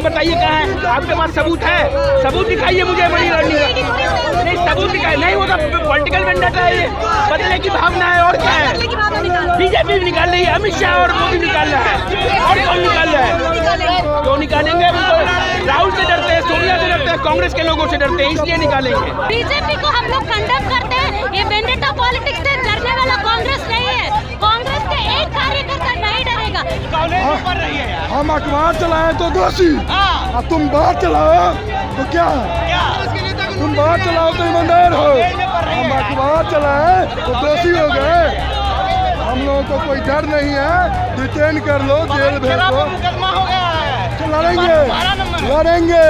बताइए कहाँ है? आपके पास सबूत है? सबूत दिखाइए मुझे मनी लॉन्ड्रिंग का। नहीं सबूत दिखाई नहीं होता, पॉलिटिकल वेंडर है ये, बदले की भावना है और क्या है? बीजेपी भी निकाल रही है, अमित शाह और मोदी निकाल रहा है, और कौन निकाल रहा है? क्यों निकालेंगे? राहुल से डरते हैं, सोनिया से डरते हैं, कांग्रेस के लोगों से डरते हैं, इसलिए निकालेंगे। बीजेपी को हम लोग कंडेम करते हैं। ये वेंडेटा पॉलिटिक्स से डरने वाला कांग्रेस नहीं है। कांग्रेस के एक कार्यकर्ता नहीं डरेगा। हम अखबार चलाए तो दोषी, तुम बात चलाओ तो क्या? तुम बात चलाओ तो ईमानदार हो। हम अखबार चलाए तो दोषी हो गए। हम लोगों को कोई डर नहीं है, डिटेन कर लो, जेल भेज दो। तो लड़ेंगे,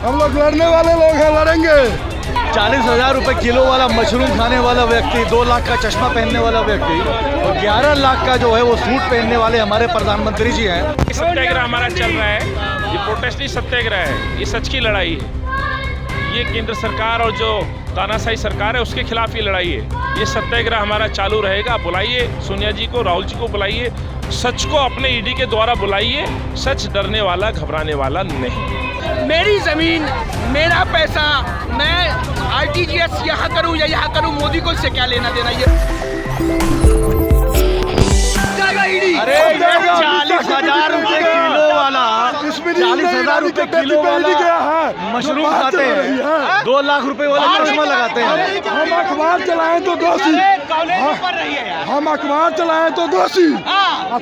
हम लोग लड़ने वाले लोग हैं, लड़ेंगे। 40,000 रुपए किलो वाला मशरूम खाने वाला व्यक्ति, 2 लाख का चश्मा पहनने वाला व्यक्ति और 11 लाख का जो है वो सूट पहनने वाले हमारे प्रधानमंत्री जी हैं। सत्याग्रह हमारा चल रहा है, ये प्रोटेस्ट नहीं सत्याग्रह है, ये सच की लड़ाई है। ये केंद्र सरकार और जो तानाशाही सरकार है उसके खिलाफ ये लड़ाई है। ये सत्याग्रह हमारा चालू रहेगा। बुलाइए सोनिया जी को, राहुल जी को बुलाइए, सच को अपने ईडी के द्वारा बुलाइए। सच डरने वाला, घबराने वाला नहीं। मेरी जमीन, मेरा पैसा, मैं आरटीजीएस यहाँ करूँ या यहाँ करूँ, मोदी को इससे क्या लेना देना? ये अरे 40,000 रुपए किलो वाला, 40,000 रुपए किलो वाला मशरूम खाते हैं, 2 लाख रुपए वाला चश्मा लगाते हैं। हम अखबार चलाए तो दोषी, हम अखबार चलाए तो दोषी,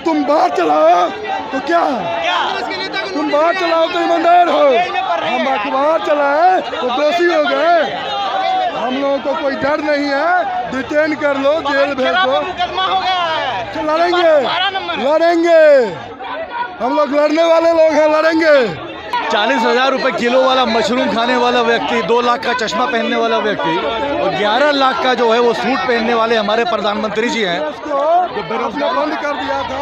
तुम बात चलाओ तो क्या? तुम बात चलाओ तो ईमानदार हो। हम अखबार चलाए तो दोषी हो गए। हम लोगों को कोई डर नहीं है, डिटेन कर लो, जेल भेज दो। तो लड़ेंगे, हम लोग लड़ने वाले लोग हैं, लड़ेंगे। 40,000 रुपए किलो वाला मशरूम खाने वाला व्यक्ति, 2 लाख का चश्मा पहनने वाला व्यक्ति और 11 लाख का जो है वो सूट पहनने वाले हमारे प्रधानमंत्री जी हैं। जो बेरोजगार बंद कर दिया था,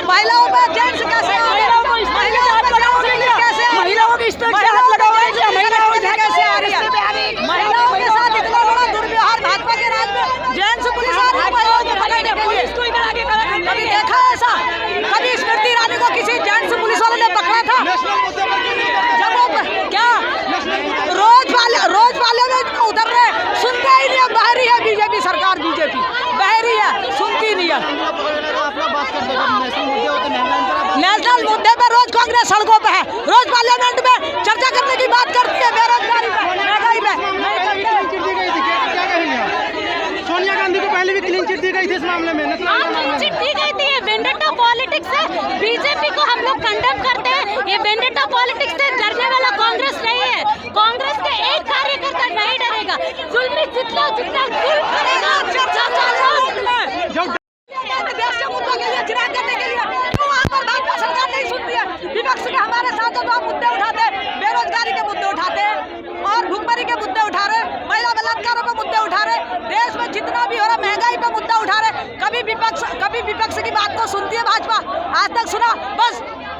महिलाओं पर जेंट्स कैसे, महिलाओं की स्पेशल हाथ लगाओगे, कैसे आ रही है? महिलाओं के साथ इतना बड़ा दुर्व्यवहार भाजपा के राज में, जेंट्स पुलिस आ रही है महिलाओं को पकड़ने के लिए। कभी देखा ऐसा? कभी स्मृति ईरानी को किसी जेंट्स पुलिस वालों ने पकड़ा था? जब वो क्या रोज वाले में उधर रहे, सुनते ही नहीं है। बहरी है बीजेपी सरकार, बीजेपी बहरी है, सुनती नहीं है। नेशनल मुद्दे पे रोज कांग्रेस सड़कों पे है, रोज पार्लियामेंट में चर्चा करने की बात करती है, बेरोजगारी पे, महंगाई पे। सोनिया गांधी को पहले भी क्लीन चिट दी गई थी इस मामले में। क्लीन चिट दी गई थी। ये वेंडेटा पॉलिटिक्स है। बीजेपी को हम लोग कंडेम करते हैं। ये वेंडेटा पॉलिटिक्स से डरने वाला कांग्रेस नहीं है। कांग्रेस के एक कार्यकर्ता नहीं डरेगा। जुल्मी जितना जुल्म करेगा, देश के मुद्दों के लिए चिराग करने के लिए क्यों वहाँ पर भाजपा सरकार नहीं सुनती है? विपक्ष के हमारे साथ तो मुद्दे उठाते हैं, बेरोजगारी के मुद्दे उठाते हैं और भुखमरी के मुद्दे उठा रहे, महिला बलात्कारों के मुद्दे उठा रहे, देश में जितना भी हो रहा महंगाई पे मुद्दा उठा रहे। कभी विपक्ष की बात को सुनती है भाजपा? आज तक सुना? बस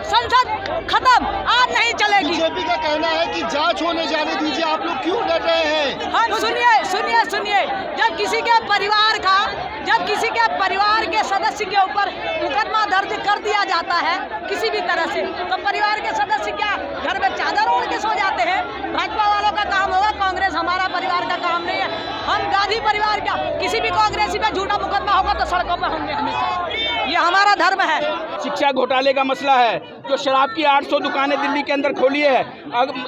संसद खत्म, आज नहीं चलेगी। बीजेपी का कहना है कि जांच होने जाने दीजिए, आप लोग क्यों डर रहे हैं? हम सुनिए, जब किसी के परिवार के सदस्य के ऊपर मुकदमा दर्ज कर दिया जाता है किसी भी तरह से, तो परिवार के सदस्य क्या घर में चादर ओढ़ के सो जाते हैं? भाजपा वालों का काम होगा, कांग्रेस हमारा परिवार का काम नहीं है। हम गांधी परिवार का, किसी भी कांग्रेसी पे झूठा मुकदमा होगा तो सड़कों पर होंगे हमेशा, ये हमारा धर्म है। शिक्षा घोटाले का मसला है, जो शराब की 800 दुकानें दिल्ली के अंदर खोली है,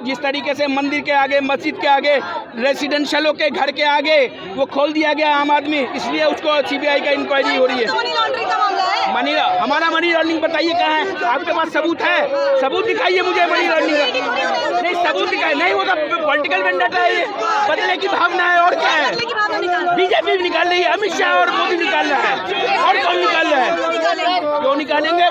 जिस तरीके से मंदिर के आगे, मस्जिद के आगे, रेसिडेंशियलों के घर के आगे वो खोल दिया गया आम आदमी, इसलिए उसको सीबीआई का इंक्वायरी हो रही है। मनी लॉन्ड्रिंग का मामला है। हमारा मनी लॉन्ड्रिंग बताइए कहाँ है? आपके पास सबूत है? सबूत दिखाइए मुझे मनी लॉन्ड्रिंग का। नहीं सबूत दिखाए नहीं होता पॉलिटिकल वेंडेटा है, ये बदले की भावना है और क्या है। बीजेपी निकाल रही है, अमित शाह और मोदी निकाल रहा है, और कौन निकाल रहा है? क्यों निकालेंगे?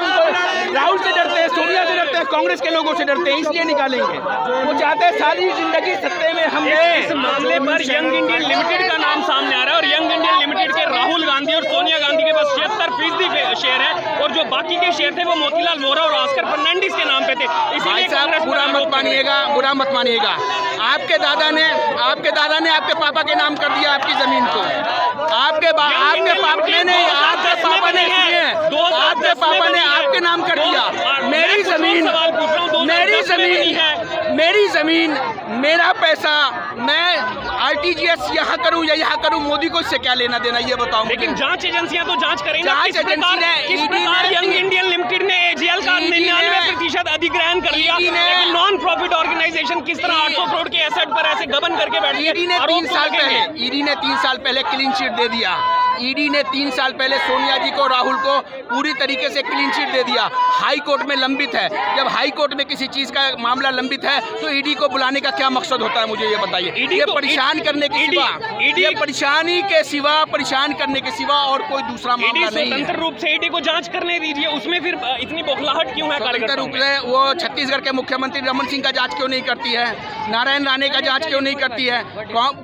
राहुल से डरते हैं, सोनिया से डरते हैं, कांग्रेस के लोगों से डरते हैं, इसलिए निकालेंगे। वो चाहते हैं सारी जिंदगी सत्ते में हम इस मामले पर यंग इंडियन लिमिटेड का नाम सामने आ रहा है और यंग इंडियन लिमिटेड के राहुल गांधी और सोनिया गांधी के पास 76% शेयर है और जो बाकी के शेयर थे वो मोतीलाल वोरा और ऑस्कर फर्नांडिस के नाम पे थे। भाई साहब बुरा मत मानिएगा, आपके दादा ने आपके पापा के नाम कर दिया आपकी जमीन को। आपके पापा ने आपके नाम कर दिया। मेरी जमीन मेरा पैसा, मैं आरटीजीएस यहाँ करूँ या यहाँ करूँ, मोदी को इससे क्या लेना देना ये बताओ। लेकिन जांच एजेंसियां तो जांच करेंगी। जांच एजेंसी ने यंग इंडियन लिमिटेड ने एजीएल का 99% अधिग्रहण कर लिया, लेकिन नॉन प्रॉफिट ऑर्गेनाइजेशन किस तरह 800 करोड़ के एसेट पर ऐसे गबन करके बैठ गई। ईडी ने 3 साल पहले क्लीन चिट दे दिया। ईडी ने 3 साल पहले सोनिया जी को, राहुल को पूरी तरीके से क्लीन चिट दे दिया। हाई कोर्ट में लंबित है। जब हाई कोर्ट में किसी चीज का मामला लंबित है तो ईडी को बुलाने का क्या मकसद होता है, मुझे ये बताइए। ये परेशान करने के सिवा, ये परेशान करने के सिवा और कोई दूसरा मामला नहीं है। स्वतंत्र रूप से ईडी को जांच करने दीजिए, उसमें फिर इतनी बौखलाहट क्यों है? स्वतंत्र रूप से वो छत्तीसगढ़ के मुख्यमंत्री रमन सिंह का जांच क्यों नहीं करती है? नारायण राणे का जांच क्यों नहीं करती है?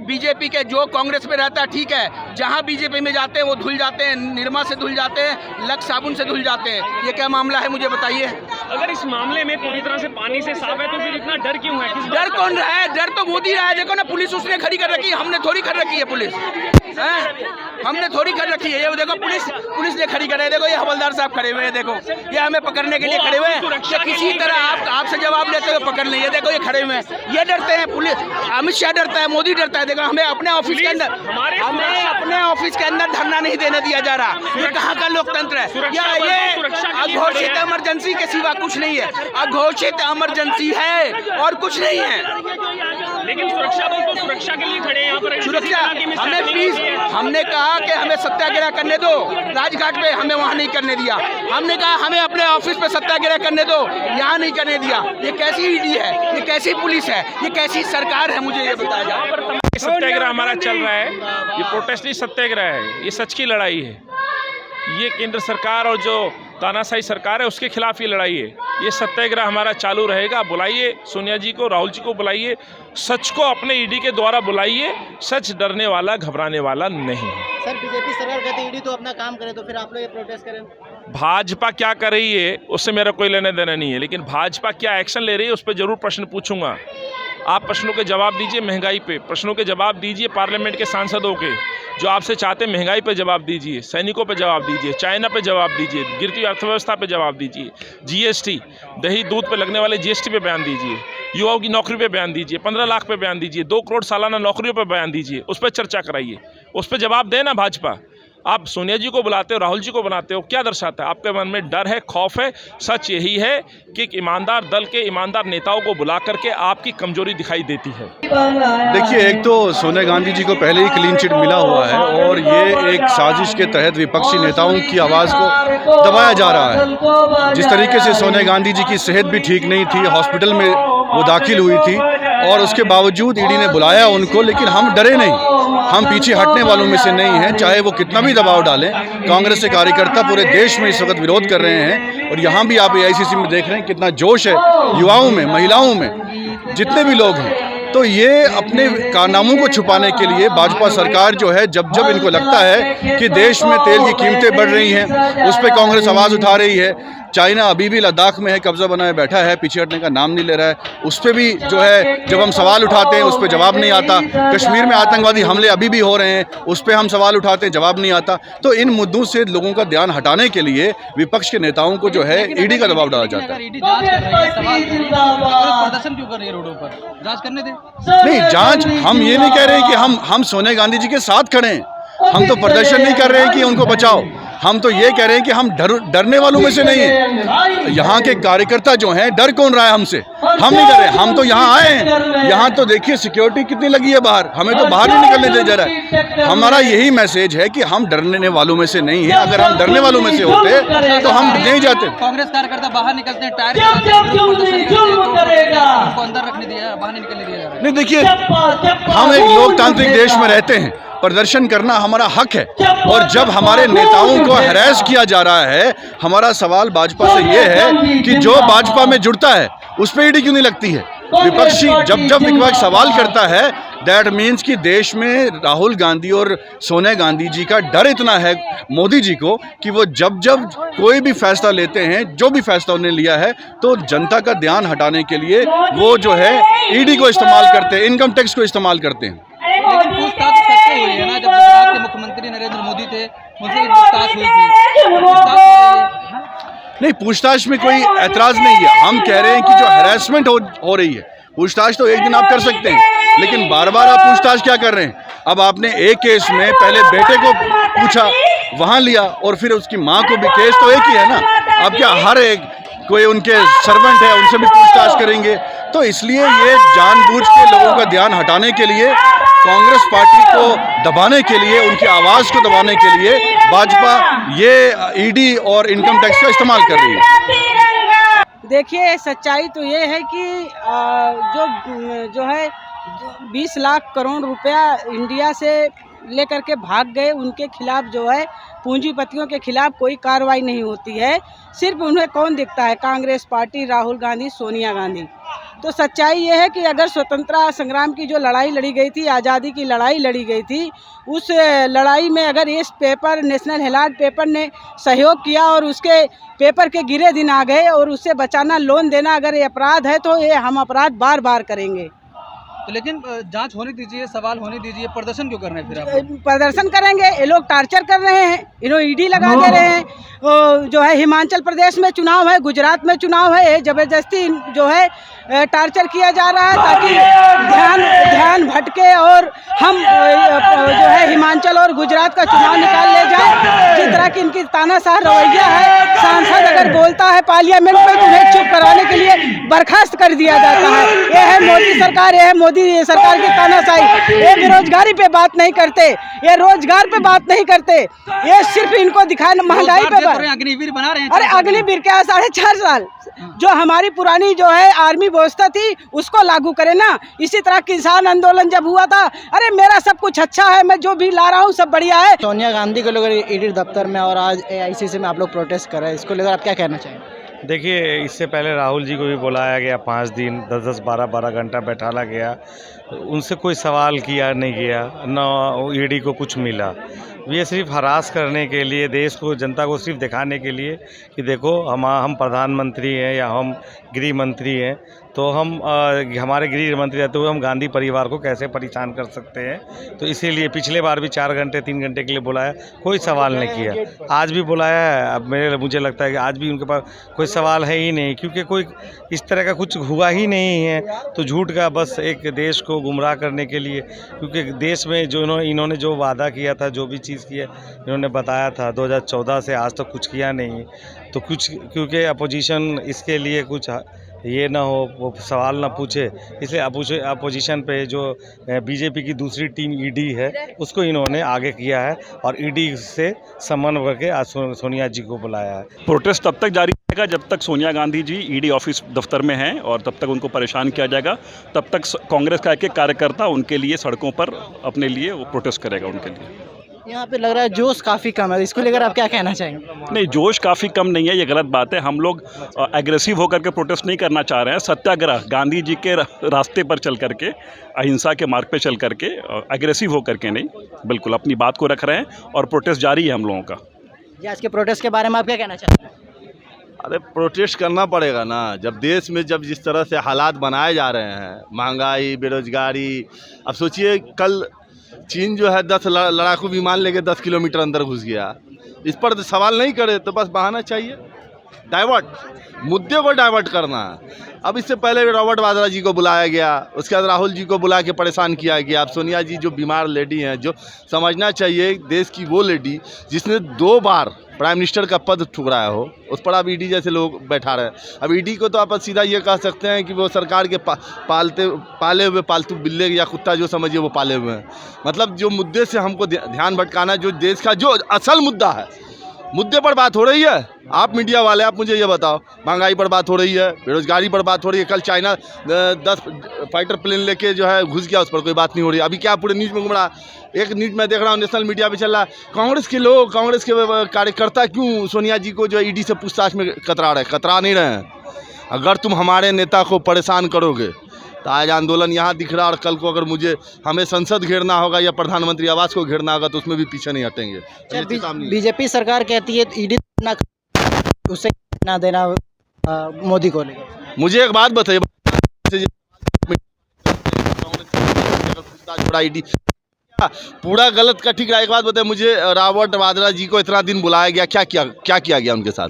बीजेपी के जो कांग्रेस में रहता है ठीक है, जहाँ बीजेपी में जाते हैं वो धुल जाते हैं, निरमा से धुल जाते हैं, लक्स साबुन से धुल जाते हैं। ये क्या मामला है मुझे बताइए। अगर इस मामले में पूरी तरह से पानी से साफ है तो फिर इतना डर क्यों है? डर कौन रहा है? डर तो मोदी रहा है। देखो ना, पुलिस उसने खड़ी कर रखी है, हमने थोड़ी कर रखी है। पुलिस हमने थोड़ी कर रखी है। ये देखो पुलिस ने खड़ी करे। देखो ये हवलदार साहब खड़े हुए हैं, देखो ये हमें पकड़ने के लिए खड़े हुए हैं। किसी तरह आपसे जवाब लेते हुए पकड़ लें। ये देखो ये खड़े हुए हैं, ये डरते हैं। पुलिस, अमित शाह डरता है, मोदी डरता है। देखो हमें अपने ऑफिस के अंदर धरना नहीं देने दिया जा रहा। ये कहाँ का लोकतंत्र है? या ये अघोषित इमरजेंसी के सिवा कुछ नहीं है। अघोषित इमरजेंसी है और कुछ नहीं है। लेकिन सुरक्षा बल तो सुरक्षा के लिए खड़े हैं यहाँ पर। सुरक्षा हमें प्लीज, हमने कहा कि हमें सत्याग्रह करने दो राजघाट पे, हमें वहाँ नहीं करने दिया। हमने कहा हमें अपने ऑफिस पे सत्याग्रह करने दो, यहाँ नहीं करने दिया। ये कैसी ईडी है? ये कैसी पुलिस है? ये कैसी सरकार है? मुझे ये बताया जाए। सत्याग्रह हमारा चल रहा है, ये प्रोटेस्ट नहीं सत्याग्रह है, ये सच की लड़ाई है। ये केंद्र सरकार और जो तानाशाही सरकार है उसके खिलाफ ये लड़ाई है। ये सत्याग्रह हमारा चालू रहेगा। बुलाइए सोनिया जी को, राहुल जी को बुलाइए, सच को अपने ईडी के द्वारा बुलाइए। सच डरने वाला, घबराने वाला नहीं है। सर बीजेपी सरकार कहती है ईडी तो अपना काम करे, तो फिर आप लोग ये प्रोटेस्ट करें? भाजपा क्या कर रही है उससे मेरा कोई लेना देना नहीं है, लेकिन भाजपा क्या एक्शन ले रही है उस पर जरूर प्रश्न पूछूंगा। आप प्रश्नों के जवाब दीजिए महंगाई पे, प्रश्नों के जवाब दीजिए पार्लियामेंट के सांसदों के जो आपसे चाहते हैं। महंगाई पे जवाब दीजिए, सैनिकों पे जवाब दीजिए, चाइना पे जवाब दीजिए, गिरती अर्थव्यवस्था पे जवाब दीजिए, जीएसटी, दही दूध पे लगने वाले जीएसटी पे बयान दीजिए, युवाओं की नौकरी पे बयान दीजिए, 15 लाख पे बयान दीजिए, 2 करोड़ सालाना नौकरियों पे बयान दीजिए, उस पर चर्चा कराइए, उस पर जवाब देना भाजपा। आप सोनिया जी को बुलाते हो, राहुल जी को बनाते हो, क्या दर्शाता है? आपके मन में डर है, खौफ है। सच यही है कि एक ईमानदार दल के ईमानदार नेताओं को बुला करके आपकी कमजोरी दिखाई देती है। देखिए, एक तो सोनिया गांधी जी को पहले ही क्लीन चिट मिला हुआ है और ये एक साजिश के तहत विपक्षी नेताओं की आवाज़ को दबाया जा रहा है। जिस तरीके से सोनिया गांधी जी की सेहत भी ठीक नहीं थी, हॉस्पिटल में वो दाखिल हुई थी और उसके बावजूद ईडी ने बुलाया उनको, लेकिन हम डरे नहीं। हम पीछे हटने वालों में से नहीं हैं, चाहे वो कितना भी दबाव डालें। कांग्रेस के कार्यकर्ता पूरे देश में इस वक्त विरोध कर रहे हैं और यहाँ भी आप AICC में देख रहे हैं कितना जोश है युवाओं में, महिलाओं में, जितने भी लोग हैं। तो ये अपने कारनामों को छुपाने के लिए भाजपा सरकार जो है, जब जब इनको लगता है कि देश में तेल की कीमतें बढ़ रही हैं, उस पर कांग्रेस आवाज़ उठा रही है। चाइना अभी भी लद्दाख में है, कब्जा बनाए बैठा है, पीछे हटने का नाम नहीं ले रहा है। उस पर भी जो है जब हम सवाल उठाते हैं उस पर जवाब नहीं आता। कश्मीर में आतंकवादी हमले अभी भी हो रहे हैं, उस पर हम सवाल उठाते हैं, जवाब नहीं आता। तो इन मुद्दों से लोगों का ध्यान हटाने के लिए विपक्ष के नेताओं को जो है ईडी का दबाव डाला जाता है। प्रदर्शन क्यों कर रही है रोडों पर? जांच करने दें। नहीं, जांच हम ये नहीं कह रहे कि हम सोनिया गांधी जी के साथ खड़े हैं। हम तो प्रदर्शन नहीं कर रहे हैं कि उनको बचाओ। हम तो ये कह रहे हैं कि हम डरने वालों में से नहीं हैं। यहाँ के कार्यकर्ता जो हैं, डर कौन रहा है हमसे? हम नहीं डर रहे, हम तो यहाँ आए हैं। यहाँ तो देखिए सिक्योरिटी कितनी लगी है बाहर, हमें तो बाहर नहीं निकलने दे जा रहा है। हमारा यही मैसेज है कि हम डरने वालों में से नहीं हैं। अगर हम डरने वालों में से होते तो हम नहीं जाते। कांग्रेस कार्यकर्ता बाहर निकलते हैं, टायर अंदर रखने दिया, बाहर नहीं निकलने दिया जा रहा है। नहीं, देखिए, हम एक लोकतांत्रिक देश में रहते हैं, प्रदर्शन करना हमारा हक है। और जब हमारे नेताओं को हैरेस किया जा रहा है, हमारा सवाल भाजपा से ये है कि जो भाजपा में जुड़ता है उस पर ईडी क्यों नहीं लगती है? विपक्षी जब विपक्ष सवाल करता है, दैट मीन्स कि देश में राहुल गांधी और सोनिया गांधी जी का डर इतना है मोदी जी को कि वो जब कोई भी फैसला लेते हैं, जो भी फैसला उन्होंने लिया है, तो जनता का ध्यान हटाने के लिए वो जो है ईडी को इस्तेमाल करते हैं, इनकम टैक्स को इस्तेमाल करते हैं। लेकिन पूछताछ सबसे हुई है ना, जब गुजरात के मुख्यमंत्री नरेंद्र मोदी थे, उनसे पूछताछ हुई थी। नहीं, पूछताछ में कोई ऐतराज नहीं है। हम कह रहे हैं कि जो हैरेसमेंट हो रही है, पूछताछ तो एक दिन आप कर सकते हैं, लेकिन बार बार आप पूछताछ क्या कर रहे हैं? अब आपने एक केस में पहले बेटे को पूछा, वहां लिया, और फिर उसकी मां को भी। केस तो एक ही है ना। अब क्या हर एक कोई उनके सर्वेंट है उनसे भी पूछताछ करेंगे? तो इसलिए ये जानबूझ के लोगों का ध्यान हटाने के लिए, कांग्रेस पार्टी को दबाने के लिए, उनकी आवाज़ को दबाने के लिए भाजपा ये ईडी और इनकम टैक्स का इस्तेमाल कर रही है। देखिए, सच्चाई तो ये है कि जो है 20 लाख करोड़ रुपया इंडिया से लेकर के भाग गए, उनके खिलाफ जो है पूंजीपतियों के खिलाफ कोई कार्रवाई नहीं होती है। सिर्फ उन्हें कौन दिखता है? कांग्रेस पार्टी, राहुल गांधी, सोनिया गांधी। तो सच्चाई ये है कि अगर स्वतंत्रता संग्राम की जो लड़ाई लड़ी गई थी, आज़ादी की लड़ाई लड़ी गई थी, उस लड़ाई में अगर इस पेपर, नेशनल हेराल्ड पेपर ने सहयोग किया और उसके पेपर के गिरे दिन आ गए और उससे बचाना, लोन देना अगर ये अपराध है, तो ये हम अपराध बार बार करेंगे। तो लेकिन जांच होने दीजिए, सवाल होने दीजिए, प्रदर्शन क्यों कर रहे हैं फिर आप? प्रदर्शन करेंगे, ये लोग टार्चर कर रहे हैं, इन्होंने ईडी लगा दे रहे हैं। जो है हिमाचल प्रदेश में चुनाव है, गुजरात में चुनाव है, जबरदस्ती जो है टार्चर किया जा रहा है ताकि ध्यान भटके और हम जो है हिमाचल और गुजरात का चुनाव निकाल ले जाए। जिस तरह की इनकी तानाशाह रवैया है, सांसद अगर बोलता है पार्लियामेंट में तो उन्हें चुप कराने के लिए बर्खास्त कर दिया जाता है। ये है मोदी सरकार, ये है मोदी सरकार की तानाशाही। ये बेरोजगारी पे बात नहीं करते, ये रोजगार पे बात नहीं करते, ये सिर्फ इनको दिखाना महंगाई पे अग्निवीर बना रहे हैं। अरे अग्निवीर क्या, 4.5 साल जो हमारी पुरानी जो है आर्मी व्यवस्था थी उसको लागू करे ना। इसी तरह किसान आंदोलन जब हुआ था, अरे मेरा सब कुछ अच्छा है, मैं जो भी ला रहा हूँ सब बढ़िया है। सोनिया गांधी को लेकर ईडी दफ्तर में और आज AICC में आप लोग प्रोटेस्ट कर रहे हैं, इसको लेकर आप क्या कहना चाहेंगे? देखिए, इससे पहले राहुल जी को भी बुलाया गया, 5 दिन 10-10, 12-12 घंटा बैठाला गया, उनसे कोई सवाल किया नहीं गया, न ईडी को कुछ मिला। ये सिर्फ हरास करने के लिए, देश को, जनता को सिर्फ दिखाने के लिए कि देखो हम प्रधानमंत्री हैं या हम गृह मंत्री हैं, तो हम हमारे गृह मंत्री रहते हुए हम गांधी परिवार को कैसे परेशान कर सकते हैं। तो इसीलिए पिछले बार भी 4 घंटे 3 घंटे के लिए बुलाया, कोई सवाल नहीं किया। आज भी बुलाया है, अब मुझे लगता है कि आज भी उनके पास कोई सवाल है ही नहीं, क्योंकि कोई इस तरह का कुछ हुआ ही नहीं है। तो झूठ का बस एक देश को गुमराह करने के लिए, क्योंकि देश में जो इन्होंने जो वादा किया था, जो भी चीज़ किया इन्होंने बताया था, 2014 से आज तक कुछ किया नहीं। तो कुछ, क्योंकि अपोजिशन इसके लिए कुछ ये ना हो, वो सवाल ना पूछे, इसलिए अपोजिशन पे जो बीजेपी की दूसरी टीम ईडी है उसको इन्होंने आगे किया है और ईडी से समन्वय करके आज सोनिया जी को बुलाया है। प्रोटेस्ट तब तक जारी रहेगा जब तक सोनिया गांधी जी ईडी ऑफिस दफ्तर में हैं, और तब तक उनको परेशान किया जाएगा। तब तक कांग्रेस का एक कार्यकर्ता उनके लिए सड़कों पर अपने लिए वो प्रोटेस्ट करेगा उनके लिए। यहाँ पे लग रहा है जोश काफ़ी कम है, इसको लेकर आप क्या कहना चाहेंगे? नहीं, जोश काफ़ी कम नहीं है, ये गलत बात है। हम लोग एग्रेसिव होकर के प्रोटेस्ट नहीं करना चाह रहे हैं। सत्याग्रह, गांधी जी के रास्ते पर चल करके, अहिंसा के मार्ग पे चल करके, एग्रेसिव होकर के नहीं, बिल्कुल अपनी बात को रख रहे हैं और प्रोटेस्ट जारी है हम लोगों का। जी, आज के प्रोटेस्ट के बारे में आप क्या कहना चाहते हैं? अरे प्रोटेस्ट करना पड़ेगा ना, जब देश में जब जिस तरह से हालात बनाए जा रहे हैं, महंगाई, बेरोजगारी। अब सोचिए कल चीन जो है 10 लड़ाकू विमान लेके 10 किलोमीटर अंदर घुस गया। इस पर सवाल नहीं करे तो बस बहाना चाहिए, डाइवर्ट, मुद्दे को डाइवर्ट करना है। अब इससे पहले रॉबर्ट वाड्रा जी को बुलाया गया, उसके बाद राहुल जी को बुला के परेशान किया गया। अब सोनिया जी जो बीमार लेडी हैं, जो समझना चाहिए देश की वो लेडी जिसने 2 बार प्राइम मिनिस्टर का पद ठुकराया हो, उस पर आप ईडी जैसे लोग बैठा रहे हैं। अब ईडी को तो आप सीधा ये कह सकते हैं कि वो सरकार के पाले हुए पालतू बिल्ले या कुत्ता जो समझिए वो पाले हुए हैं। मतलब जो मुद्दे से हमको ध्यान भटकाना, जो देश का जो असल मुद्दा है, मुद्दे पर बात हो रही है। आप मीडिया वाले, आप मुझे ये बताओ, महंगाई पर बात हो रही है, बेरोजगारी पर बात हो रही है। कल चाइना 10 फाइटर प्लेन लेके जो है घुस गया, उस पर कोई बात नहीं हो रही। अभी क्या पूरे न्यूज़ में घूम रहा, एक न्यूज़ में देख रहा हूँ नेशनल मीडिया पे चल रहा है, कांग्रेस के लोग, कांग्रेस के कार्यकर्ता क्यों सोनिया जी को जो ईडी से पूछताछ में कतरा रहे। कतरा नहीं रहे हैं। अगर तुम हमारे नेता को परेशान करोगे तो आज आंदोलन यहाँ दिख रहा, और कल को अगर हमें संसद घेरना होगा या प्रधानमंत्री आवास को घेरना होगा तो उसमें भी पीछे नहीं हटेंगे। बीजेपी सरकार कहती है ईडी ना उसे ना देना मोदी को लेकर। मुझे एक बात बताइए, पूरा गलत का ठीक रहा। एक बात बताइए मुझे, रॉबर्ट वाड्रा जी को इतना दिन बुलाया गया, क्या किया गया उनके साथ?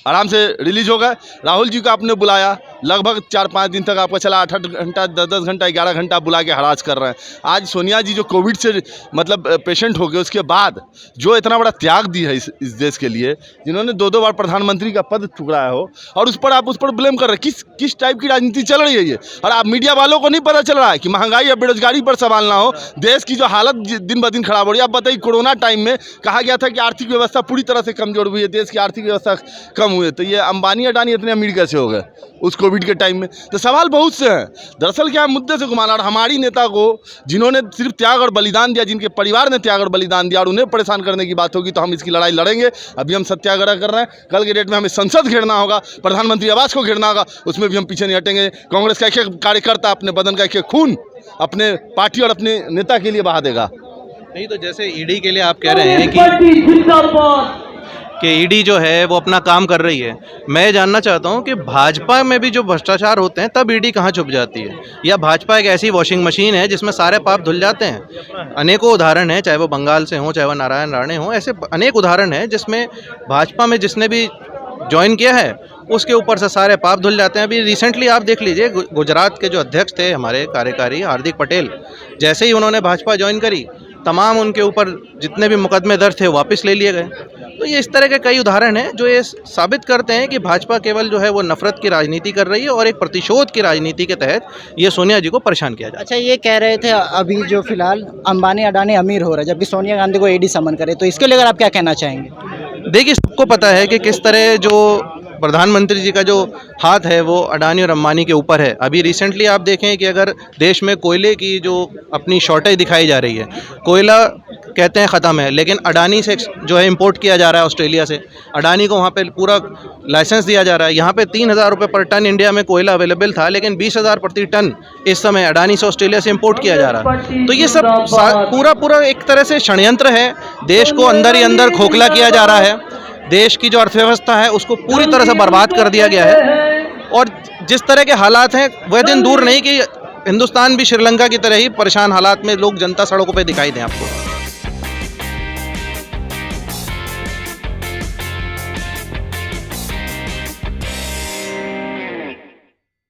आराम से रिलीज हो गए। राहुल जी को आपने बुलाया, लगभग 4-5 दिन तक आपका चला, 8-8 घंटा, 10-10 घंटा, 11 घंटा बुला के हरास कर रहे हैं। आज सोनिया जी जो कोविड से मतलब पेशेंट हो गए, उसके बाद जो इतना बड़ा त्याग दी है इस देश के लिए, जिन्होंने 2-2 बार प्रधानमंत्री का पद ठुकराया हो, और उस पर ब्लेम कर रहे हैं। किस टाइप की राजनीति चल रही है ये? और आप मीडिया वालों को नहीं पता चल रहा है कि महंगाई या बेरोजगारी पर सवाल ना हो, देश की जो हालत दिन ब दिन खराब हो रही है। आप बताइए, कोरोना टाइम में कहा गया था कि आर्थिक व्यवस्था पूरी तरह से कमजोर हुई है, देश की आर्थिक व्यवस्था कम हुई है, तो ये अंबानी अडानी इतने अमीर कैसे हो गए उस कोविड के टाइम में? तो सवाल बहुत से हैं। दरअसल क्या मुद्दे से घुमाना, और हमारी नेता को जिन्होंने सिर्फ त्याग और बलिदान दिया, जिनके परिवार ने त्याग और बलिदान दिया, और उन्हें परेशान करने की बात होगी तो हम इसकी लड़ाई लड़ेंगे। अभी हम सत्याग्रह कर रहे हैं, कल के डेट में हमें संसद घेरना होगा, प्रधानमंत्री आवास को घेरना होगा, उसमें भी हम पीछे नहीं हटेंगे। कांग्रेस का एक कार्यकर्ता अपने बदन का एक खून अपने पार्टी और अपने नेता के लिए बहा देगा। नहीं तो जैसे ईडी के लिए आप कह रहे हैं कि ईडी जो है वो अपना काम कर रही है, मैं जानना चाहता हूं कि भाजपा में भी जो भ्रष्टाचार होते हैं तब ईडी कहां छुप जाती है, या भाजपा एक ऐसी वॉशिंग मशीन है जिसमें सारे पाप धुल जाते हैं? अनेकों उदाहरण हैं, चाहे वो बंगाल से हों, चाहे वो नारायण राणे हों, ऐसे अनेक उदाहरण हैं जिसमें भाजपा में जिसने भी ज्वाइन किया है उसके ऊपर से सारे पाप धुल जाते हैं। अभी रिसेंटली आप देख लीजिए, गुजरात के जो अध्यक्ष थे हमारे कार्यकारी हार्दिक पटेल, जैसे ही उन्होंने भाजपा ज्वाइन करी, तमाम उनके ऊपर जितने भी मुकदमे दर्ज थे वापस ले लिए गए। तो ये इस तरह के कई उदाहरण हैं जो ये साबित करते हैं कि भाजपा केवल जो है वो नफरत की राजनीति कर रही है, और एक प्रतिशोध की राजनीति के तहत ये सोनिया जी को परेशान किया जाए। अच्छा, ये कह रहे थे अभी जो फिलहाल अंबानी अडानी अमीर हो रहा है, जबकि सोनिया गांधी को ईडी समन करे, तो इसके लेकर आप क्या कहना चाहेंगे? देखिए, सबको पता है कि किस तरह जो प्रधानमंत्री जी का जो हाथ है वो अडानी और अंबानी के ऊपर है। अभी रिसेंटली आप देखें कि अगर देश में कोयले की जो अपनी शॉर्टेज दिखाई जा रही है, कोयला कहते हैं ख़त्म है, लेकिन अडानी से जो है इंपोर्ट किया जा रहा है ऑस्ट्रेलिया से, अडानी को वहाँ पे पूरा लाइसेंस दिया जा रहा है। यहाँ पे 3,000 रुपये पर टन इंडिया में कोयला अवेलेबल था, लेकिन 20,000 प्रति टन इस समय अडानी से ऑस्ट्रेलिया से इंपोर्ट किया जा रहा है। तो ये सब पूरा एक तरह से षड्यंत्र है, देश को अंदर ही अंदर खोखला किया जा रहा है, देश की जो अर्थव्यवस्था है उसको पूरी तरह से बर्बाद कर दिया गया है। और जिस तरह के हालात हैं वह दिन दूर नहीं कि हिंदुस्तान भी श्रीलंका की तरह ही परेशान हालात में लोग जनता सड़कों पे दिखाई दें आपको।